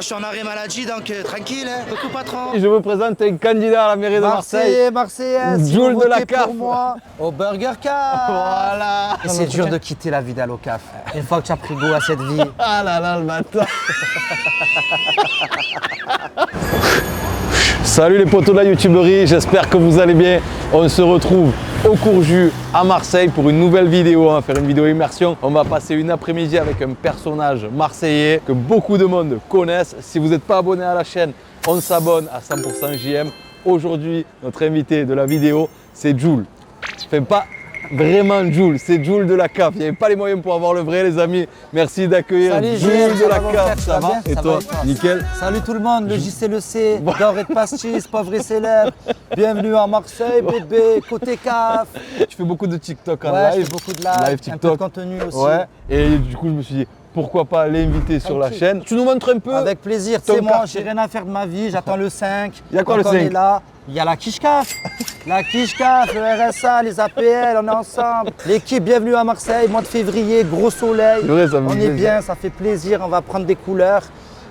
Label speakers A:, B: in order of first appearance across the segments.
A: je suis en arrêt maladie, donc tranquille, hein. Coucou patron.
B: Je vous présente un candidat à la mairie de Marseille.
C: Marseillaise,
B: Jules de la CAF.
C: pour moi, au Burger Caf.
B: Voilà.
C: Et c'est dur de quitter la vie d'aller au CAF. Une fois que tu as pris goût à cette vie.
B: Ah là là, le bâtard. Salut les potos de la youtuberie, j'espère que vous allez bien. On se retrouve au Courjus à Marseille pour une nouvelle vidéo. On va faire une vidéo immersion. On va passer une après-midi avec un personnage marseillais que beaucoup de monde connaissent. Si vous n'êtes pas abonné à la chaîne, on s'abonne à 100% JM. Aujourd'hui, notre invité de la vidéo, c'est Jules. Enfin, pas vraiment Jules, c'est Jules de la CAF. Il n'y avait pas les moyens pour avoir le vrai, les amis. Merci d'accueillir Jules de la CAF. Ça va? Et toi? Nickel.
C: Salut tout le monde, le JCLC, d'or et de pastis, pauvre et célèbre. Bienvenue à Marseille, bébé, côté CAF.
B: Tu fais beaucoup de TikTok en
C: Ouais, je
B: live.
C: fais beaucoup de live,
B: TikTok.
C: un peu de contenu aussi.
B: Ouais. Et du coup, je me suis dit, pourquoi pas l'inviter sur la chaîne. Tu nous montres un peu?
C: Avec plaisir,
B: ton
C: c'est moi,
B: quartier.
C: j'ai rien à faire de ma vie, j'attends le 5.
B: Il y a quoi le
C: Donc,
B: 5?
C: On est là, il y a la quiche CAF. La quiche CAF, le RSA, les APL, on est ensemble. L'équipe, bienvenue à Marseille, mois de février, gros soleil.
B: Ouais, ça me
C: On
B: fait
C: est
B: plaisir.
C: bien, ça fait plaisir, on va prendre des couleurs.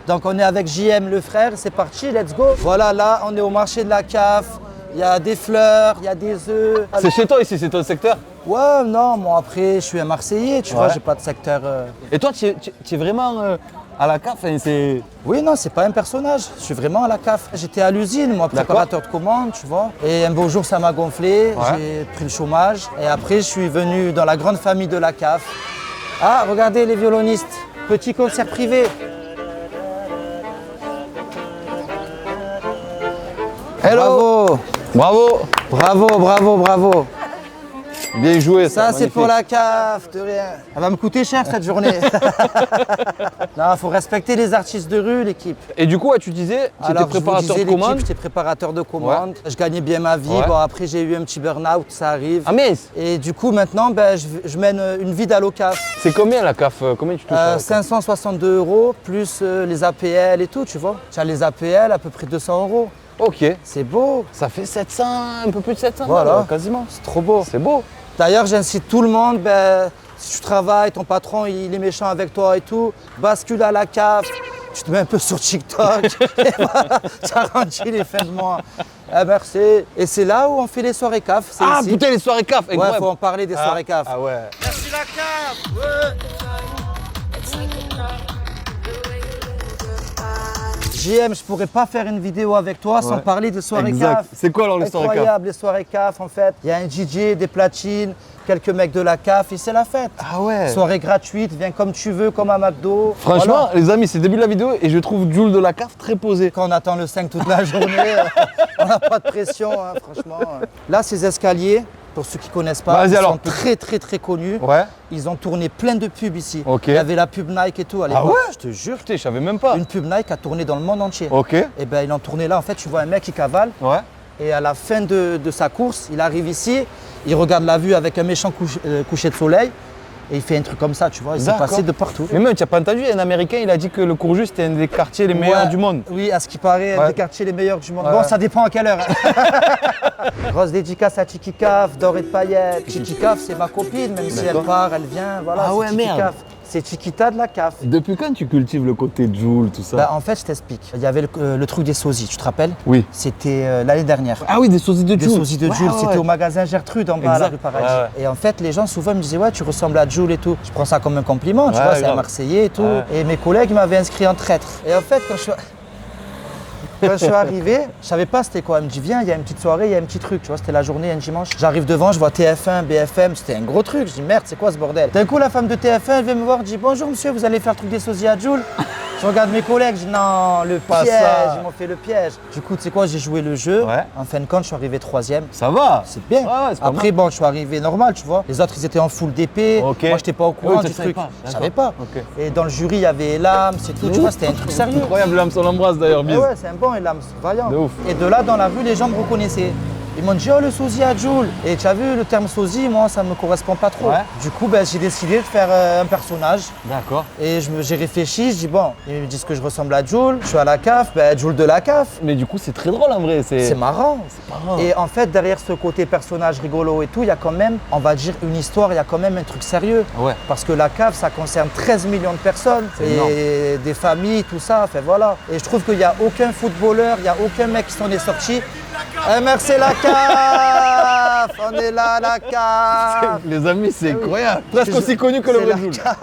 C: Donc on est avec JM le frère, c'est parti, let's go. Voilà, là, on est au marché de la CAF. Il y a des fleurs, il y a des œufs.
B: C'est chez toi ici, c'est ton secteur?
C: Ouais, non, moi après, je suis un Marseillais, tu vois,
B: Ouais.
C: j'ai pas de secteur.
B: Et toi, tu es vraiment à la CAF? Enfin, c'est...
C: Oui, non, c'est pas un personnage. Je suis vraiment à la CAF. J'étais à l'usine, moi, préparateur de commandes, tu vois. Et un beau jour, ça m'a gonflé.
B: Ouais.
C: J'ai pris le chômage. Et après, je suis venu dans la grande famille de la CAF. Ah, regardez les violonistes. Petit concert privé. Hello.
B: Bravo!
C: Bravo, bravo, bravo.
B: Bien joué, ça.
C: Ça, c'est pour la CAF, de rien. Elle va me coûter cher cette journée. Non, il faut respecter les artistes de rue, l'équipe.
B: Et du coup, ouais, tu disais, tu étais
C: Alors,
B: préparateur
C: je
B: de
C: vous disais,
B: commande.
C: l'équipe, j'étais préparateur de commandes. Je gagnais bien ma vie.
B: Ouais.
C: Bon, après, j'ai eu un petit burn-out, ça arrive.
B: Ah mince!
C: Et du coup, maintenant, ben, je mène une vie d'allocat.
B: C'est combien la CAF? Combien tu touches à la CAF?
C: 562 € plus les APL et tout, tu vois. Tu as les APL à peu près 200 €.
B: Ok.
C: C'est beau,
B: Ça fait 700, un peu plus de 700
C: Voilà.
B: ouais, quasiment.
C: c'est trop beau.
B: C'est beau.
C: D'ailleurs, j'incite tout le monde, ben, si tu travailles, ton patron il est méchant avec toi et tout, bascule à la CAF, tu te mets un peu sur TikTok, et voilà, tu arrondis les fins de mois. Eh, merci. Et c'est là où on fait les soirées CAF, c'est
B: Ah
C: ici.
B: putain, les soirées CAF,
C: Ouais,
B: incroyable.
C: faut en parler des soirées CAF.
B: Ah ouais.
A: Merci la CAF.
C: JM, je pourrais pas faire une vidéo avec toi sans
B: Ouais.
C: parler des soirées
B: Exact.
C: CAF.
B: C'est quoi alors les soirées CAF?
C: Incroyable, les soirées CAF en fait. Il y a un DJ, des platines, quelques mecs de la CAF et c'est la fête.
B: Ah ouais.
C: Soirée gratuite, viens comme tu veux, comme à McDo.
B: Franchement,
C: Voilà.
B: les amis, c'est le début de la vidéo et je trouve Jules de la CAF très posé.
C: Quand on attend le 5 toute la journée, on n'a pas de pression, hein, franchement. Là, ces escaliers, pour ceux qui ne connaissent pas,
B: Vas-y,
C: ils
B: alors.
C: sont très très très connus.
B: Ouais.
C: Ils ont tourné plein de pubs ici.
B: Ok.
C: Il y avait la pub Nike et tout à l'époque.
B: ouais
C: Je te jure.
B: Putain, je savais même pas.
C: Une pub Nike a tourné dans le monde entier.
B: Ok.
C: Et ben ils ont tourné là. En fait, tu vois un mec qui cavale
B: Ouais.
C: et à la fin de sa course, il arrive ici, il regarde la vue avec un méchant coucher de soleil et il fait un truc comme ça, tu vois. Il s'est
B: D'accord.
C: passé de partout.
B: Mais même, tu n'as pas entendu, un Américain, il a dit que le Courjus, c'était un des quartiers les meilleurs
C: Ouais.
B: du monde.
C: Oui, à ce qui paraît, un
B: Ouais.
C: des quartiers les meilleurs du monde.
B: Ouais.
C: Bon, ça dépend à quelle heure. Grosse dédicace à Tiki Caf, d'or et de paillettes. Tiki Caf, c'est ma copine, même si elle
B: D'accord.
C: part, elle vient. Voilà,
B: Ah
C: c'est
B: ouais,
C: Tiki
B: merde.
C: Caf. C'est Chiquita de la CAF.
B: Depuis quand tu cultives le côté Jules, tout ça?
C: Bah, en fait, je t'explique. Il y avait le truc des sosies, tu te rappelles?
B: Oui.
C: C'était l'année dernière.
B: Ah oui, des sosies de
C: Des
B: Jules.
C: sosies de
B: Ouais,
C: Jules,
B: ouais,
C: c'était
B: ouais.
C: au magasin Gertrude en bas à la
B: Exact.
C: rue Paradis.
B: Ouais,
C: Et en fait, les gens souvent me disaient ouais, tu ressembles à Jules et tout. Je prends ça comme un compliment, tu
B: Ouais,
C: vois, c'est un
B: grave.
C: Marseillais et tout.
B: Ouais.
C: Et mes collègues m'avaient inscrit en traître. Et en fait, quand je suis arrivé, je savais pas c'était quoi. Elle me dit viens, il y a une petite soirée, il y a un petit truc, tu vois, c'était la journée, un dimanche. J'arrive devant, je vois TF1, BFM, c'était un gros truc. Je dis merde, c'est quoi ce bordel? D'un coup, la femme de TF1, elle vient me voir, elle dit bonjour monsieur, vous allez faire le truc des sosies à Jules? Je regarde mes collègues, je dis non, le
B: Pas
C: piège,
B: ça.
C: ils m'ont fait le piège. Du coup, tu sais quoi, j'ai joué le jeu.
B: Ouais.
C: En fin de compte, je suis arrivé 3e.
B: Ça va.
C: C'est bien.
B: Ouais, ouais, c'est pas
C: Après, bon, je suis arrivé normal, tu vois. Les autres, ils étaient en full d'épée.
B: Ok.
C: Moi, j'étais pas au courant
B: toi,
C: du
B: tu savais
C: truc.
B: pas,
C: Je
B: d'accord.
C: savais pas.
B: Ok.
C: Et dans le jury, il y avait Elam, c'est tout. Tu vois, c'était un truc sérieux.
B: Incroyable, l'âme, on l'embrasse d'ailleurs,
C: Et
B: bise.
C: ouais, c'est un bon Elam, c'est vaillant.
B: De ouf.
C: Et de là, dans la rue, les gens me reconnaissaient. Ils m'ont dit, oh, le sosie à Jules. Et tu as vu, le terme sosie, moi, ça me correspond pas trop.
B: Ouais.
C: Du coup, ben, j'ai décidé de faire un personnage.
B: D'accord.
C: Et j'ai réfléchi, je dis, bon, ils me disent que je ressemble à Jules. Je suis à la CAF, ben, Jules de la CAF.
B: Mais du coup, c'est très drôle en vrai.
C: C'est marrant.
B: marrant.
C: Et en fait, derrière ce côté personnage rigolo et tout, il y a quand même, on va dire, une histoire, il y a quand même un truc sérieux.
B: Ouais.
C: Parce que la cave, ça concerne 13 millions de personnes.
B: C'est
C: Et
B: énorme.
C: des familles, tout ça. Enfin, voilà. Et je trouve qu'il n'y a aucun footballeur, il n'y a aucun mec qui s'en est sorti. MRC la CAF. On est là, la CAF.
B: Les amis, c'est incroyable. Presque aussi connu que le
C: C'est
B: vrai
C: la
B: Jules.
C: CAF.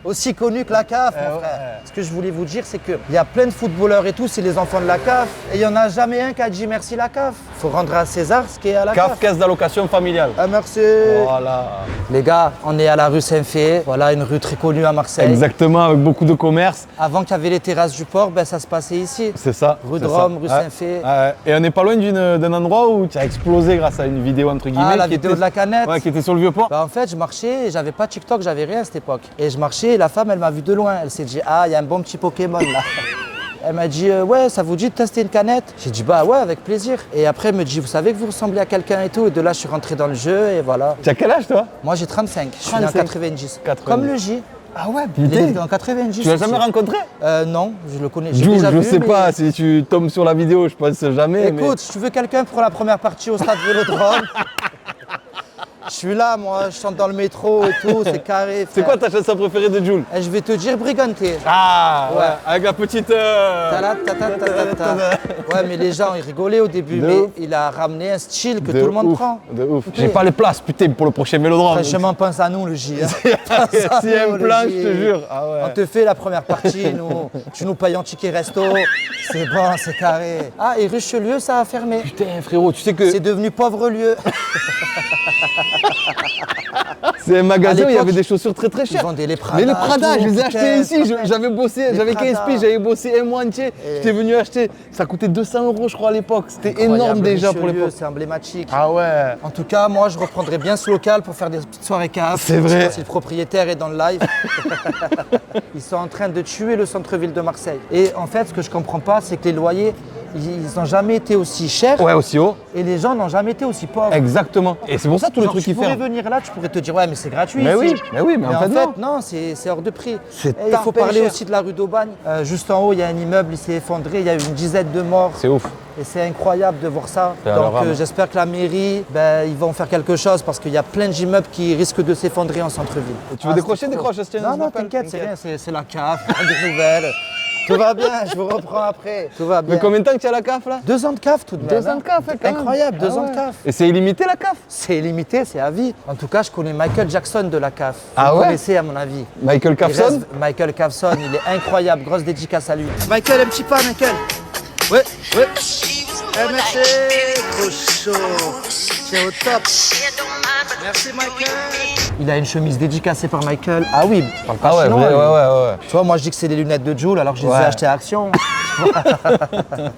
C: Aussi connu que la CAF, mon frère. Ce que je voulais vous dire, c'est qu'il y a plein de footballeurs et tout, c'est les enfants de la CAF. Et il n'y en a jamais un qui a dit merci la CAF. Il faut rendre à César ce qui est à la
B: CAF,
C: CAF.
B: caisse d'allocation familiale.
C: MRC.
B: Voilà.
C: Les gars, on est à la rue Saint-Fé. Voilà, une rue très connue à Marseille.
B: Exactement, avec beaucoup de commerce.
C: Avant qu'il y avait les terrasses du port, ben, ça se passait ici.
B: C'est ça.
C: Rue de
B: c'est
C: Rome,
B: ça.
C: rue
B: Ouais.
C: Saint-Fé.
B: Ouais. Et on n'est pas loin d'un endroit où tu as explosé grâce à une vidéo entre guillemets.
C: Ah, la
B: qui
C: vidéo
B: était-
C: de la canette.
B: Ouais, qui était sur le vieux port.
C: Bah, en fait, je marchais et j'avais pas TikTok, j'avais rien à cette époque. Et je marchais et la femme, elle m'a vu de loin. Elle s'est dit, ah, il y a un bon petit Pokémon là. Elle m'a dit, ouais, ça vous dit de tester une canette? J'ai dit, bah ouais, avec plaisir. Et après, elle me dit, vous savez que vous ressemblez à quelqu'un et tout. Et de là, je suis rentré dans le jeu et voilà.
B: Tu as quel âge toi?
C: Moi, j'ai 35. Je suis né en
B: 35.
C: 90.
B: 90.
C: Comme le J.
B: Ah ouais,
C: Il est
B: putain.
C: en 90.
B: Tu l'as jamais
C: aussi.
B: rencontré?
C: Non, je le connais. J'ai
B: Jules,
C: déjà
B: je
C: vu,
B: sais
C: mais-
B: pas si tu tombes sur la vidéo, je pense jamais.
C: Écoute, si tu veux quelqu'un pour la première partie au stade Vélodrome, je suis là, moi, je chante dans le métro et tout, c'est carré.
B: c'est quoi
C: frère.
B: ta chanson préférée de Jules?
C: Et je vais te dire Brigante.
B: Ah
C: Ouais.
B: avec la petite.
C: Ta-la, ta-ta-ta-ta-ta. Ouais, mais les gens, ils rigolaient au début,
B: De
C: mais
B: ouf.
C: il a ramené un style que
B: De
C: tout le monde
B: ouf,
C: prend.
B: De ouf. J'ai pas les places, putain, pour le prochain Vélodrome.
C: Franchement, pense à nous, le J. hein. Pense à
B: S'il y a
C: nous,
B: un
C: le
B: plan,
C: J.
B: je te jure. Ah ouais.
C: On te fait la première partie, nous. Tu nous payes en ticket resto. C'est bon, c'est carré. Ah, et Richelieu, ça a fermé.
B: Putain, frérot, tu sais que
C: C'est devenu pauvre lieu.
B: c'est un magasin où il y
C: l'époque,
B: avait des chaussures très très
C: Ils
B: chères.
C: vendaient les Prada.
B: Mais les Prada,
C: tout,
B: je les ai
C: putain,
B: achetés ici.
C: putain.
B: J'avais bossé,
C: Les
B: j'avais 15
C: Prada.
B: piges, j'avais bossé un mois entier. J'étais venu acheter. Ça coûtait 200 € je crois à l'époque. C'était
C: Incroyable,
B: énorme déjà pour
C: Richelieu,
B: l'époque.
C: C'est emblématique.
B: Ah ouais.
C: En tout cas, moi, je reprendrais bien ce local pour faire des petites soirées CAF.
B: C'est vrai.
C: Je sais pas si le propriétaire est dans le live. Ils sont en train de tuer le centre-ville de Marseille. Et en fait, ce que je comprends pas, c'est que les loyers, ils n'ont jamais été aussi chers
B: Ouais, aussi haut.
C: et les gens n'ont jamais été aussi pauvres.
B: Exactement. Et c'est pour ça tous les
C: Genre,
B: trucs
C: tu
B: qu'ils
C: pourrais
B: font.
C: venir là, tu pourrais te dire, ouais, mais c'est gratuit.
B: Mais
C: ici.
B: oui, mais en fait, non.
C: c'est hors de prix.
B: C'est
C: Et il faut
B: tapé
C: parler
B: cher.
C: aussi de la rue d'Aubagne. Juste en haut, il y a un immeuble, il s'est effondré, il y a eu une dizaine de morts.
B: C'est ouf.
C: Et c'est incroyable de voir ça.
B: C'est à
C: Donc
B: leur âme.
C: j'espère que la mairie, ben, ils vont faire quelque chose parce qu'il y a plein d'immeubles qui risquent de s'effondrer en centre-ville.
B: Tu veux décrocher,
C: c'est trop.
B: décroche, tiens,
C: Non,
B: je
C: non,
B: m'appelle.
C: t'inquiète, c'est rien, c'est la CAF, des nouvelles. Tout va bien, je vous reprends après. Tout va bien.
B: Mais combien de temps que tu as la CAF là?
C: 2 ans de CAF tout de même.
B: 2 ans de CAF, quand même.
C: Incroyable, 2
B: Ah
C: ans
B: ouais.
C: de CAF.
B: Et c'est illimité la CAF?
C: C'est illimité, c'est à vie. En tout cas, je connais Michael Jackson de la CAF.
B: Ah
C: Vous
B: ouais
C: connaissez à mon avis.
B: Michael
C: Il
B: Capson?
C: reste- Michael Cafson, il est incroyable. Grosse dédicace à lui. Michael, un petit pas, Michael. Ouais, ouais. MRC, trop chaud. C'est au top. Merci, Michael. Il a une chemise dédicacée par Michael. Ah oui, il parle pas
B: Ah ouais,
C: chinois,
B: ouais,
C: lui.
B: ouais.
C: Tu vois, moi je dis que c'est des lunettes de Jules alors que je les ai
B: Ouais.
C: achetées à Action.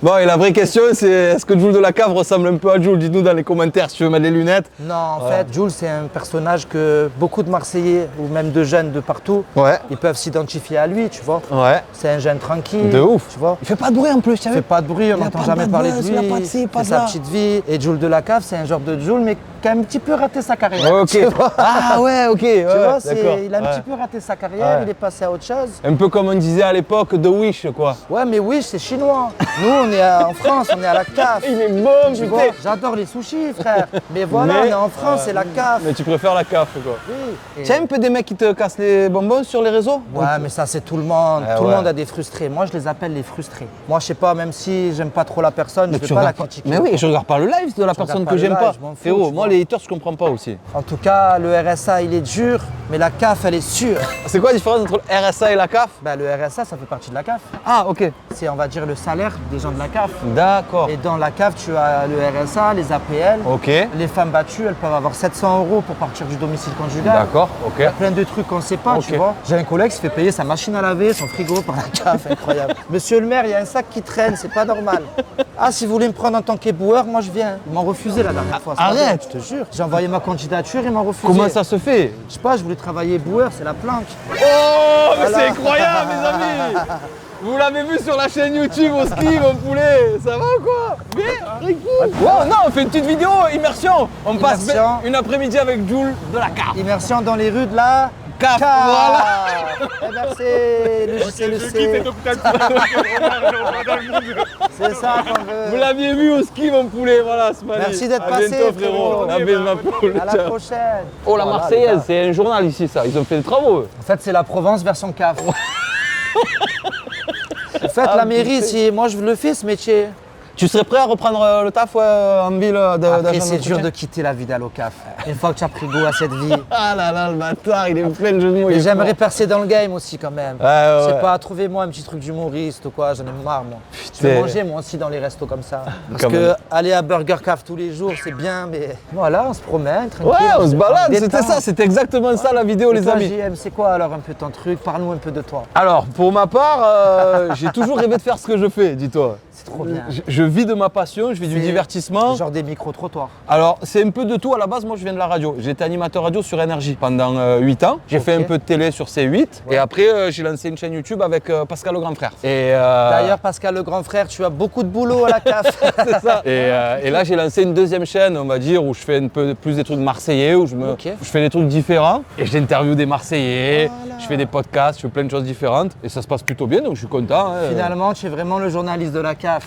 B: Bon, et la vraie question, c'est est-ce que Jules de la Cave ressemble un peu à Jules? Dites-nous dans les commentaires si tu veux mettre les lunettes.
C: Non, en fait, Jules, c'est un personnage que beaucoup de Marseillais ou même de jeunes de partout,
B: Ouais.
C: ils peuvent s'identifier à lui, tu vois.
B: Ouais.
C: C'est un jeune tranquille.
B: De ouf.
C: Tu vois.
B: Il fait pas de bruit en plus, tu
C: Il fait pas de bruit, on
B: Il a
C: n'entend
B: pas
C: jamais
B: de
C: parler de
B: buzz,
C: lui.
B: il a pas de ci, pas
C: fait
B: de
C: sa
B: là.
C: petite vie. Et Jules de la Cave, c'est un genre de Jules, mais qui a un petit peu raté sa carrière.
B: Ok.
C: Tu vois,
B: Ah ouais, ok.
C: Tu vois,
B: d'accord.
C: il a un
B: Ouais.
C: petit peu raté sa carrière,
B: Ouais.
C: il est passé à autre chose.
B: Un peu comme on disait à l'époque de Wish, quoi.
C: Ouais, mais oui, c'est chinois. Nous, on est en France, on est à la CAF.
B: Il est bon,
C: Tu
B: putain.
C: vois, j'adore les sushis, frère. Mais voilà,
B: Mais-
C: on est en France, c'est la CAF.
B: Mais tu préfères la CAF, quoi.
C: Oui. Et-
B: Tiens, un peu des mecs qui te cassent les bonbons sur les réseaux?
C: Ouais, mais ça, c'est tout le monde.
B: Ah
C: Tout le
B: ouais.
C: monde a des frustrés. Moi, je les appelle les frustrés. Moi, je sais pas, même si j'aime pas trop la personne, je vais
B: tu
C: pas la
B: regardes
C: critiquer.
B: Mais oui, je regarde pas le live de la
C: regarde
B: personne
C: pas
B: que
C: le
B: j'aime
C: live,
B: pas.
C: je m'en fous,
B: Frérot,
C: tu
B: moi
C: vois.
B: les haters, je comprends pas aussi.
C: En tout cas, le RSA, il est dur, mais la CAF, elle est sûre.
B: C'est quoi la différence entre le RSA et la CAF?
C: Ben, le RSA, ça fait partie de la CAF.
B: Ah, ok.
C: C'est, on va dire, le salaire des gens de la CAF.
B: D'accord.
C: Et dans la CAF, tu as le RSA, les APL.
B: Ok.
C: Les femmes battues, elles peuvent avoir 700 € pour partir du domicile conjugal.
B: D'accord, ok.
C: Il y a plein de trucs qu'on ne sait pas,
B: Ok.
C: tu vois. J'ai un collègue qui se fait payer sa machine à laver, son frigo par la CAF, incroyable. Monsieur le maire, il y a un sac qui traîne, c'est pas normal. Ah, si vous voulez me prendre en tant qu'éboueur, moi je viens. Ils m'ont refusé la dernière fois. c'est pas
B: arrête.
C: vrai, je te jure. J'ai envoyé ma candidature, ils m'ont refusé.
B: Comment ça se fait?
C: Je sais pas, je voulais travailler éboueur, c'est la planque.
B: Oh, mais
C: Voilà.
B: c'est incroyable, mes amis! Vous l'avez vu sur la chaîne YouTube au ski, mon poulet. Ça va ou quoi? Bien, tranquille. Wow, non, on fait une petite vidéo immersion. On passe
C: Immersion.
B: une après-midi avec Jules de la carte.
C: Immersion dans les rues de la
B: CAF,
C: voilà. Eh ben, c'est le JCLC. C'est ça qu'on veut.
B: Vous l'aviez vu au ski, mon poulet, voilà, ce matin.
C: Merci d'être
B: À
C: passé,
B: bientôt, frérot.
C: frérot.
B: La bise, ma poule.
C: À la
B: Ciao.
C: prochaine.
B: Oh, la
C: Voilà,
B: Marseillaise,
C: les gars.
B: c'est un journal ici, ça. Ils ont fait des travaux, eux.
C: En fait, c'est la Provence version CAF. En fait, la mairie, si moi je le fais ce métier.
B: Tu serais prêt à reprendre le taf en ville
C: Après,
B: d'agent
C: c'est dur
B: d'entretien?
C: de quitter la vie d'Allo CAF. Une fois que tu as pris goût à cette vie.
B: Ah là là, le bâtard, il est plein de jeux de mots. il
C: Et
B: est
C: j'aimerais
B: fort.
C: percer dans le game aussi quand même.
B: Ouais, ouais,
C: Je sais
B: ouais.
C: pas, trouvez-moi un petit truc d'humoriste ou quoi, j'en ai marre moi. Je
B: Putain.
C: vais manger moi aussi dans les restos comme ça. Parce
B: Quand
C: que
B: même.
C: aller à Burger Caf tous les jours c'est bien, mais voilà, on se promène, tranquille.
B: Ouais, on se balade, c'était
C: détend.
B: ça, c'était exactement ça la vidéo,
C: Et
B: les
C: toi,
B: amis.
C: JM, c'est quoi alors un peu ton truc? Parle-nous un peu de toi.
B: Alors, pour ma part, j'ai toujours rêvé de faire ce que je fais, dis-toi.
C: C'est trop bien.
B: Je vis de ma passion, je vis du
C: C'est
B: divertissement.
C: Genre des micro-trottoirs.
B: Alors, c'est un peu de tout. À la base, moi, je viens de la radio. J'ai été animateur radio sur Énergie pendant 8 ans. J'ai fait un peu de télé sur C8.
C: Ouais.
B: Et après, j'ai lancé une chaîne YouTube avec Pascal le grand frère. Et
C: D'ailleurs, Pascal le grand frère, tu as beaucoup de boulot à la CAF.
B: c'est ça. Et là, j'ai lancé une deuxième chaîne, on va dire, où je fais un peu plus des trucs marseillais, où
C: Ok.
B: je fais des trucs différents. Et j'interviewe des Marseillais,
C: Voilà.
B: je fais des podcasts, je fais plein de choses différentes. Et ça se passe plutôt bien, donc je suis content. hein.
C: Finalement, tu es vraiment le journaliste de la CAF.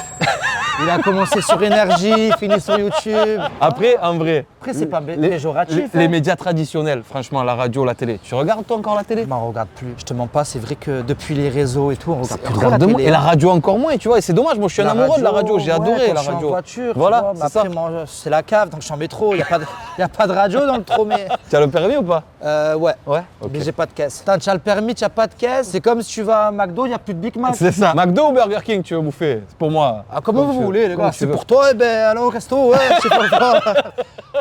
C: Il a commencé sur Énergie, fini sur YouTube.
B: Après, en vrai,
C: Après, c'est pas péjoratif.
B: les
C: hein.
B: médias traditionnels, franchement, la radio, la télé. Tu regardes toi encore la télé?
C: On regarde plus. Je te mens pas, c'est vrai que depuis les réseaux et tout, on regarde plus trop la
B: Regarde-moi.
C: télé.
B: Et la radio encore moins, tu vois. Et c'est dommage, moi je suis un amoureux de la radio, j'ai
C: ouais,
B: adoré
C: quand
B: la
C: je suis
B: radio.
C: en voiture, tu
B: Voilà,
C: vois, mais
B: c'est ça.
C: après, moi, c'est la cave, donc je suis en métro, il n'y a pas de radio dans le tromé.
B: Tu as le permis ou pas?
C: Ouais.
B: Ouais. Ok.
C: Mais j'ai pas de caisse. Attends, tu as le permis, tu n'as pas de caisse. C'est comme si tu vas à McDo, il n'y a plus de Big Mac.
B: C'est ça. McDo ou Burger King, tu veux bouffer? C'est pour moi.
C: Ah, comment
B: Comme
C: vous
B: tu
C: voulez, les
B: comme
C: gars.
B: tu
C: C'est
B: veux.
C: pour toi, eh ben, allons au resto, ouais, je sais pas quoi.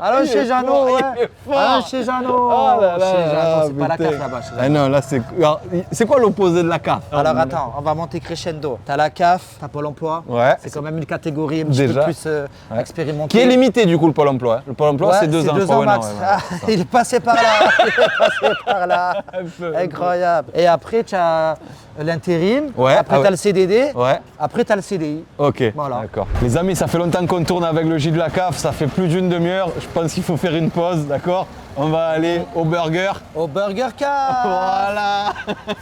C: Allons
B: Il
C: chez
B: est
C: Jeannot,
B: fort,
C: ouais.
B: il est fort.
C: Allons chez Jeannot.
B: Oh là là,
C: Chez Jeannot, c'est pas la
B: putain.
C: cave là-bas. chez
B: Ah
C: Jeannot.
B: non, là c'est quoi l'opposé de la CAF?
C: Alors attends, on va monter crescendo. T'as la CAF, t'as Pôle emploi.
B: Ouais.
C: C'est quand même une catégorie un petit
B: Déjà.
C: peu plus
B: Ouais.
C: expérimentée.
B: Qui est limité du coup le Pôle emploi. Hein. Le Pôle emploi
C: Ouais,
B: c'est 2 ans. je
C: deux
B: crois,
C: ans
B: ouais, non,
C: max.
B: ouais, voilà,
C: Ah,
B: c'est ça.
C: il est passé par là. Il est passé par là.
B: peu.
C: Incroyable. Et après, tu as l'intérim.
B: Ouais,
C: Après,
B: ah
C: tu
B: ouais.
C: as le CDD.
B: Ouais.
C: Après, tu as le CDI.
B: Ok,
C: Voilà.
B: d'accord. Les amis, ça fait longtemps qu'on tourne avec le J de la CAF, ça fait plus d'une demi-heure. Je pense qu'il faut faire une pause, d'accord? On va aller au burger.
C: Au Burger Caf.
B: Voilà.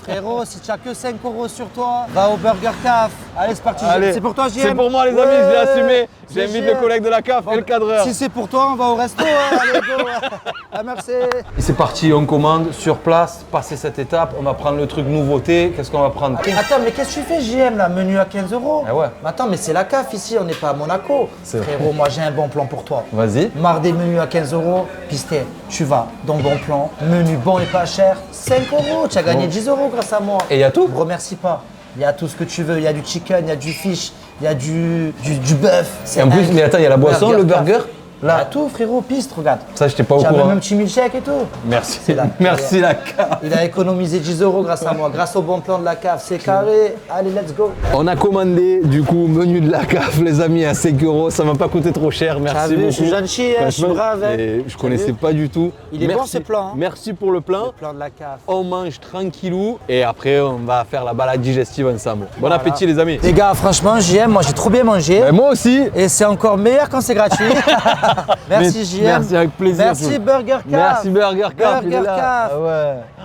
C: Frérot, si tu n'as que 5 € sur toi, va au Burger Caf. Allez, c'est parti.
B: Allez.
C: C'est pour toi, JM.
B: C'est pour moi les amis, je l'ai assumé. J'invite le collègue de la CAF et le cadreur.
C: Si c'est pour toi, on va au resto. Hein. Allez, go. Ah, merci.
B: Et c'est parti, on commande sur place, passer cette étape, on va prendre le truc nouveauté. Qu'est-ce qu'on va prendre?
C: Attends, mais qu'est-ce que tu fais, JM, là? Menu à 15 €.
B: Ah ouais.
C: Mais attends, mais c'est la CAF ici, on n'est pas à Monaco.
B: C'est vrai.
C: Frérot, moi j'ai un bon plan pour toi.
B: Vas-y.
C: Marre des menus à 15 €, pisté, tu vas dans Bon Plan, menu bon et pas cher, 5 €, tu as gagné
B: Bon.
C: 10 € grâce à moi.
B: Et il y a tout?
C: Me remercie pas. Il y a tout ce que tu veux, il y a du chicken, il y a du fish, il y a du bœuf.
B: Et en plus, mais attends, il y a la boisson, le burger.
C: Caf. Il y a tout, frérot, piste, regarde.
B: Ça, j'étais pas au
C: Tu as
B: courant.
C: même un petit milkshake et tout.
B: Merci.
C: C'est là.
B: Merci la CAF.
C: Il a économisé 10 € grâce à moi, grâce au bon plan de la cave. C'est carré. Allez, let's go.
B: On a commandé du coup menu de la CAF les amis à 5 €, ça m'a pas coûté trop cher, merci
C: T'as vu,
B: beaucoup.
C: je suis gentil, hein, je suis
B: Franchement,
C: brave. Hein.
B: et je
C: T'as
B: connaissais
C: vu
B: pas du tout.
C: Il est bon, ce plan, hein.
B: Merci pour le plan.
C: Le plan de la cave.
B: On mange tranquillou et après on va faire la balade digestive ensemble. Bon
C: Voilà.
B: appétit les amis.
C: Les gars, franchement, JM, moi j'ai trop bien mangé.
B: Ben, moi aussi.
C: Et c'est encore meilleur quand c'est gratuit. Merci
B: Mais-
C: JM.
B: Merci avec plaisir.
C: Merci
B: Jules.
C: Burger Caf.
B: Merci Burger Caf. il est
C: Burger
B: là.
C: Caf.
B: Ah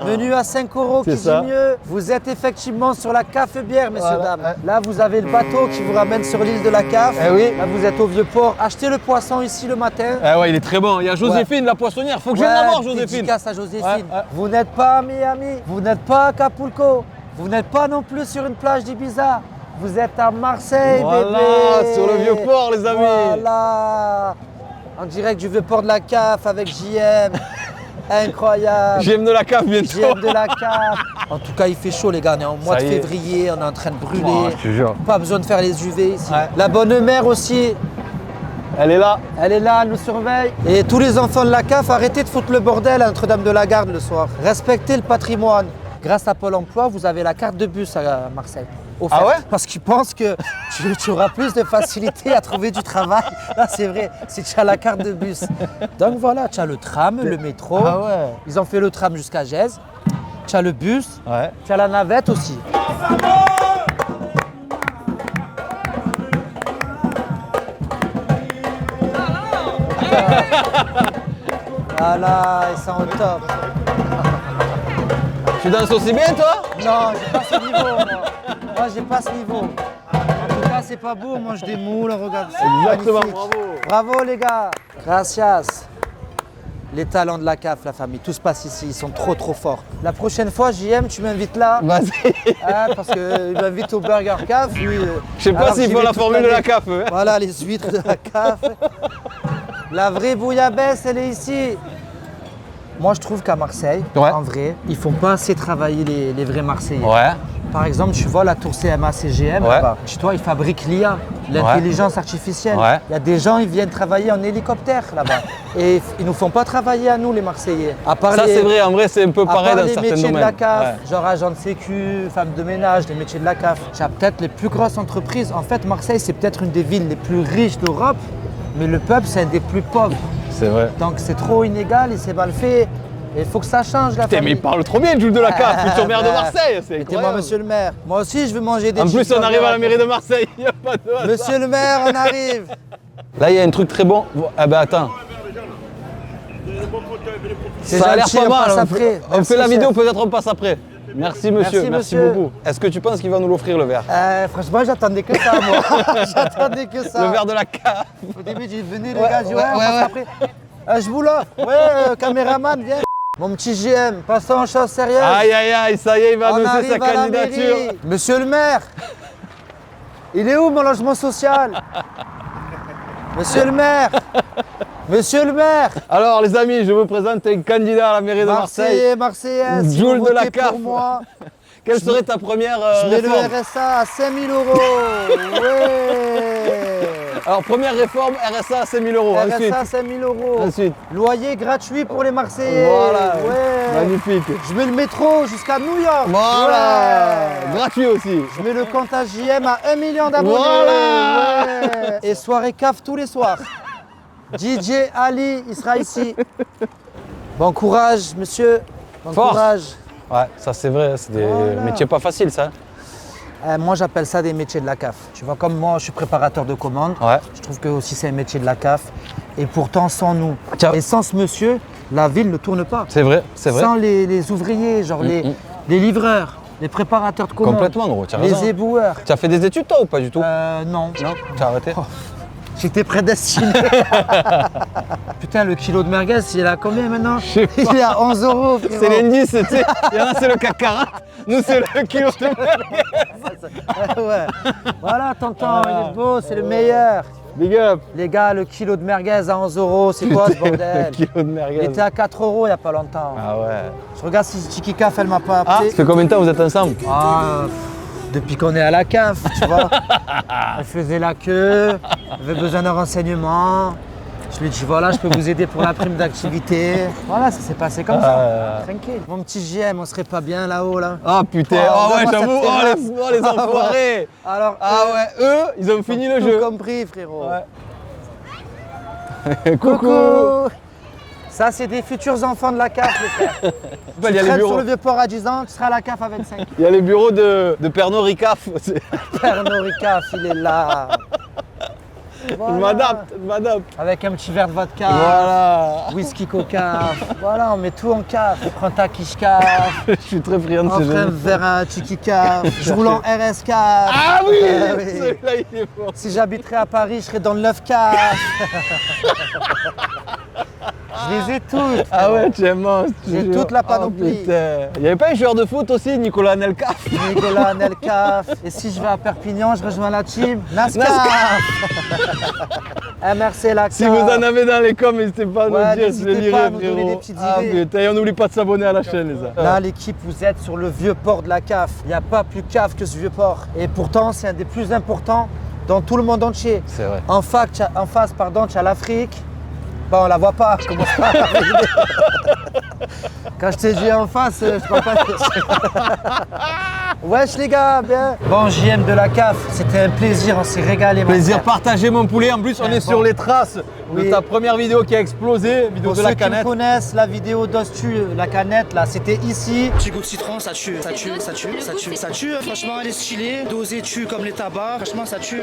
B: ouais.
C: Menu à 5 €
B: C'est
C: qui
B: ça.
C: dit mieux. Vous êtes effectivement sur la CAF bière, messieurs,
B: Voilà.
C: dames. Là, vous avez le bateau qui vous ramène sur l'île de la CAF.
B: Eh oui.
C: Là, vous êtes au Vieux-Port. Achetez le poisson ici le matin.
B: Ah ouais, il est très bon. Il y a Joséphine la poissonnière. Faut que je
C: Ouais,
B: vienne la voir Joséphine.
C: dédicace à Joséphine.
B: Ouais, ouais.
C: Vous n'êtes pas à Miami, vous n'êtes pas à Acapulco, vous n'êtes pas non plus sur une plage d'Ibiza. Vous êtes à Marseille,
B: Voilà,
C: bébé.
B: sur le Vieux-Port, les amis.
C: Voilà. En direct du Vieux-Port de la CAF avec JM. Incroyable.
B: J'aime de la CAF bientôt.
C: JM de la CAF. En tout cas, il fait chaud, les gars. On est en mois
B: Ça
C: de
B: y est.
C: février, on est en train de brûler.
B: Oh, je te jure.
C: Pas besoin de faire les UV ici.
B: Ouais.
C: La bonne mère aussi.
B: Elle est là.
C: Elle est là, elle nous surveille. Et tous les enfants de la CAF, arrêtez de foutre le bordel à Notre-Dame-de-la-Garde le soir. Respectez le patrimoine. Grâce à Pôle emploi, vous avez la carte de bus à Marseille. Offerte.
B: Ah ouais?
C: Parce qu'ils pensent que tu auras plus de facilité à trouver du travail. Là, c'est vrai, si tu as la carte de bus. Donc voilà, tu as le tram, le métro.
B: Ah ouais.
C: Ils ont fait le tram jusqu'à Gèze. Tu as le bus,
B: Ouais.
C: tu as la navette aussi. Voilà, ils sont au top.
B: Tu danses aussi bien, toi?
C: Non, j'ai pas ce niveau, moi. Moi, j'ai pas ce niveau. En tout cas, c'est pas beau, on mange des moules, on regarde ça.
B: Exactement,
C: Magnifique.
B: bravo.
C: Bravo, les gars. Gracias. Les talents de la CAF, la famille, tout se passe ici, ils sont trop forts. La prochaine fois, JM, tu m'invites là.
B: Vas-y.
C: Hein, parce qu'il m'invite au Burger CAF. Lui,
B: Je sais pas
C: alors
B: s'il
C: j'y
B: faut
C: vais
B: la
C: toute
B: formule de
C: l'année.
B: la CAF. Hein.
C: Voilà, les huîtres de la CAF. La vraie bouillabaisse, elle est ici. Moi, je trouve qu'à Marseille,
B: Ouais.
C: en vrai, ils font pas assez travailler les vrais Marseillais.
B: Ouais.
C: Par exemple, tu vois la tour CMA CGM
B: Ouais.
C: là-bas. Chez toi, ils fabriquent l'IA, l'intelligence artificielle.
B: Ouais.
C: Il y a des gens, ils viennent travailler en hélicoptère là-bas. Et ils nous font pas travailler à nous, les Marseillais. À part
B: Ça,
C: les-
B: c'est vrai. En vrai, c'est un peu
C: à
B: pareil
C: part
B: dans
C: les
B: certains
C: métiers
B: domaines.
C: de la CAF,
B: Ouais.
C: genre agent de sécu, femme de ménage, les métiers de la CAF. Tu as peut-être les plus grosses entreprises. En fait, Marseille, c'est peut-être une des villes les plus riches d'Europe, mais le peuple, c'est un des plus pauvres.
B: C'est vrai.
C: Donc c'est trop inégal et c'est mal fait. Et il faut que ça change, la
B: Putain, mais
C: famille.
B: il parle trop bien, Jules de la CAF, futur maire de
C: bah,
B: Marseille. C'est
C: Mettez-moi
B: incroyable.
C: monsieur le maire. Moi aussi, je veux manger des
B: En plus,
C: chips
B: on arrive à la
C: verts.
B: mairie de Marseille. Il n'y a pas de hasard.
C: Monsieur le maire, on arrive.
B: Là, il y a un truc très bon. Ah ben attends.
C: C'est
B: Ça a l'air
C: gentil,
B: pas
C: on
B: mal.
C: passe
B: On
C: après.
B: fait, on
C: Merci,
B: fait la
C: chef.
B: vidéo, peut-être on passe après. Merci monsieur,
C: Merci, monsieur.
B: beaucoup. Est-ce que tu penses qu'il va nous l'offrir le verre?
C: Franchement, j'attendais que ça, moi. J'attendais que ça.
B: Le verre de la CAF.
C: Au début, j'ai dit, venez, les
B: Ouais,
C: gars. J'ai dit,
B: ouais,
C: on
B: ouais,
C: passe
B: ouais.
C: après. Je vous l'offre. Ouais, caméraman, viens. Mon petit JM, passons aux choses sérieuses.
B: Aïe aïe aïe, ça y est, il va
C: On
B: annoncer
C: arrive
B: sa
C: à la
B: candidature.
C: mairie. Monsieur le maire, il est où mon logement social? Monsieur le maire, monsieur le maire,
B: Alors les amis, je vous présente un candidat à la mairie de Marseille.
C: Marseillais, Marseillaise, si
B: Jules
C: vous
B: de la
C: votez
B: CAF.
C: pour moi,
B: Quelle serait ta première
C: je mets le
B: réforme?
C: RSA à 5 000 €. Ouais.
B: Alors première réforme, RSA à 5 000 €. Ensuite,
C: RSA 5 000 €.
B: Ensuite.
C: Loyer gratuit pour les Marseillais.
B: Voilà,
C: Ouais.
B: magnifique.
C: Je mets le métro jusqu'à New York.
B: Voilà,
C: Ouais.
B: gratuit aussi.
C: Je mets le compte à JM à 1 million d'abonnés.
B: Voilà.
C: Ouais. Et soirée CAF tous les soirs. DJ Ali, il sera ici. Bon courage, monsieur. Bon
B: Force.
C: courage.
B: Ouais, ça c'est vrai, c'est des
C: Voilà.
B: métiers pas faciles ça.
C: Moi, j'appelle ça des métiers de la CAF. Tu vois, comme moi, je suis préparateur de commandes.
B: Ouais.
C: Je trouve que aussi c'est un métier de la CAF. Et pourtant, sans nous
B: Tiens.
C: et sans ce monsieur, la ville ne tourne pas.
B: C'est vrai, c'est vrai.
C: Sans les ouvriers, genre les livreurs, les préparateurs de commandes,
B: Complètement gros, tu as raison.
C: les éboueurs.
B: Tu as fait des études toi ou pas du tout?
C: Non.
B: Non, tu as arrêté?
C: J'étais prédestiné. Putain, le kilo de merguez, il est à combien maintenant?
B: Je sais pas.
C: Il est à 11 €, frérot.
B: C'est l'indice, tu sais. Il y en a c'est le CAC 40, nous c'est le kilo de merguez.
C: Ouais. Voilà, tonton, il est beau, c'est le meilleur.
B: Big up.
C: Les gars, le kilo de merguez à 11 €, c'est quoi ce
B: Le
C: bordel?
B: kilo de
C: Il
B: merguez.
C: était à 4 € il n'y a pas longtemps.
B: Ah ouais.
C: Je regarde si Tiki Caf, elle m'a pas
B: Ah,
C: appelé.
B: ça fait combien de temps vous êtes ensemble?
C: Depuis qu'on est à la CAF, tu vois. Elle faisait la queue, elle avait besoin d'un renseignement. Je lui ai dit, voilà, je peux vous aider pour la prime d'activité. Voilà, ça s'est passé comme ça. Tranquille. Mon petit JM, on serait pas bien là-haut, là.
B: Ah putain,
C: Oh,
B: oh ouais,
C: vraiment,
B: j'avoue,
C: ça te
B: oh
C: terrasse.
B: les enfoirés.
C: Alors,
B: Ah ouais, eux, ils ont fini le
C: tout
B: jeu.
C: compris, frérot.
B: Ouais. Coucou.
C: Coucou. Ça, c'est des futurs enfants de la CAF, les frères.
B: Il y a les
C: Traîne sur
B: bureaux,
C: le vieux port à 10 ans, tu seras à la CAF à 25.
B: il y a les bureaux de Pernod Ricard.
C: Pernod Ricard, il est là.
B: Je
C: Voilà.
B: m'adapte, je m'adapte.
C: Avec un petit verre de vodka.
B: Voilà.
C: Whisky coca. Voilà, on met tout en caf. On prend ta quiche caf.
B: Je suis très friand de
C: On
B: ces
C: prend un
B: jeux.
C: verre à Tiki caf. Je roule en RS caf.
B: Ah oui,
C: oui.
B: celui-là il est bon.
C: Si j'habiterais à Paris, je serais dans le 9 caf. Je les ai toutes.
B: Ah ouais, tu es monstre. je
C: J'ai
B: te
C: toute
B: jure.
C: la panoplie.
B: Oh, putain. Il n'y avait pas un joueur de foot aussi, Nicolas Anelka?
C: Nicolas Nelcaf. Et si je vais à Perpignan, je rejoins la team NASCAR. MRC la
B: Si vous en avez dans les coms, n'hésitez pas à nous
C: Ouais,
B: dire, je les
C: n'hésitez pas à
B: lirai,
C: nous donner
B: frérot.
C: des petites
B: Ah
C: idées.
B: putain, et on n'oublie pas de s'abonner à la chaîne, les gars.
C: Là, l'équipe, vous êtes sur le vieux port de la CAF. Il n'y a pas plus CAF que ce vieux port. Et pourtant, c'est un des plus importants dans tout le monde entier.
B: C'est vrai.
C: En face, tu as l'Afrique. Bon, on la voit pas. Je commence pas à rigoler. Quand je t'ai dit en face, je crois pas que... Wesh les gars, bien. Bon, JM de la CAF, c'était un plaisir, on s'est régalé. mon
B: Plaisir
C: frère.
B: partagé mon poulet. En plus, on est sur les traces
C: Oui.
B: de ta première vidéo qui a explosé, vidéo
C: Pour
B: de la
C: ceux qui me
B: canette.
C: connaissent, la vidéo d'Ostu, la canette, là, c'était ici.
A: Petit goût de citron, ça tue, ça tue, ça tue, ça tue, ça tue. Franchement, elle est stylée. Dosée tue comme les tabacs. Franchement, ça tue.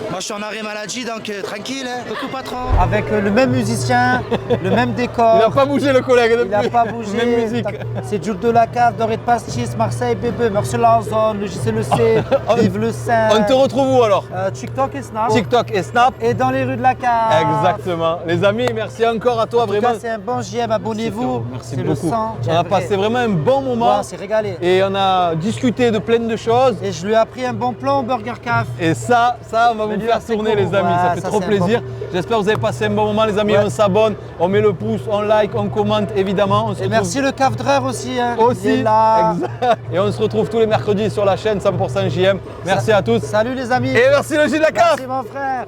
A: Moi, je suis en arrêt maladie, donc tranquille. Coucou patron.
C: Avec le même musicien, le même
B: Il n'a
C: décor.
B: pas bougé le collègue depuis.
C: Il n'a pas bougé.
B: Même musique.
C: C'est Jules de la CAF, Doré de Pastis, Marseille, bébé, merci la zone, le JCLC, vive le Saint.
B: On te retrouve où alors?
C: TikTok et Snap.
B: TikTok et Snap.
C: Et dans les rues de la CAF.
B: Exactement. Les amis, merci encore à toi,
C: En tout
B: vraiment.
C: cas, c'est un bon JM, abonnez-vous.
B: Merci
C: C'est le
B: beaucoup.
C: sang,
B: On a passé vraiment un bon moment
C: on s'est régalé.
B: et on a discuté de plein de choses.
C: Et je lui ai appris un bon plan au Burger CAF.
B: Et ça, on va vous
C: Menu
B: faire
C: assez
B: tourner
C: court.
B: les amis, ça
C: Ouais,
B: fait
C: ça,
B: trop
C: c'est un
B: plaisir. J'espère que vous avez passé un bon moment les amis,
C: Ouais.
B: on s'abonne, on met le pouce, on like, on commente évidemment. On se
C: Et
B: retrouve
C: merci le CAF Dreur aussi. Hein.
B: aussi.
C: Il est là.
B: Exact. Et on se retrouve tous les mercredis sur la chaîne 100% JM. Merci à tous.
C: Salut les amis.
B: Et merci le J de la CAF.
C: Merci mon frère.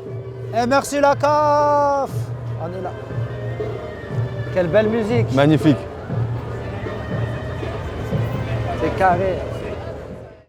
C: Et merci la CAF. On est là. Quelle belle musique.
B: Magnifique.
C: C'est carré.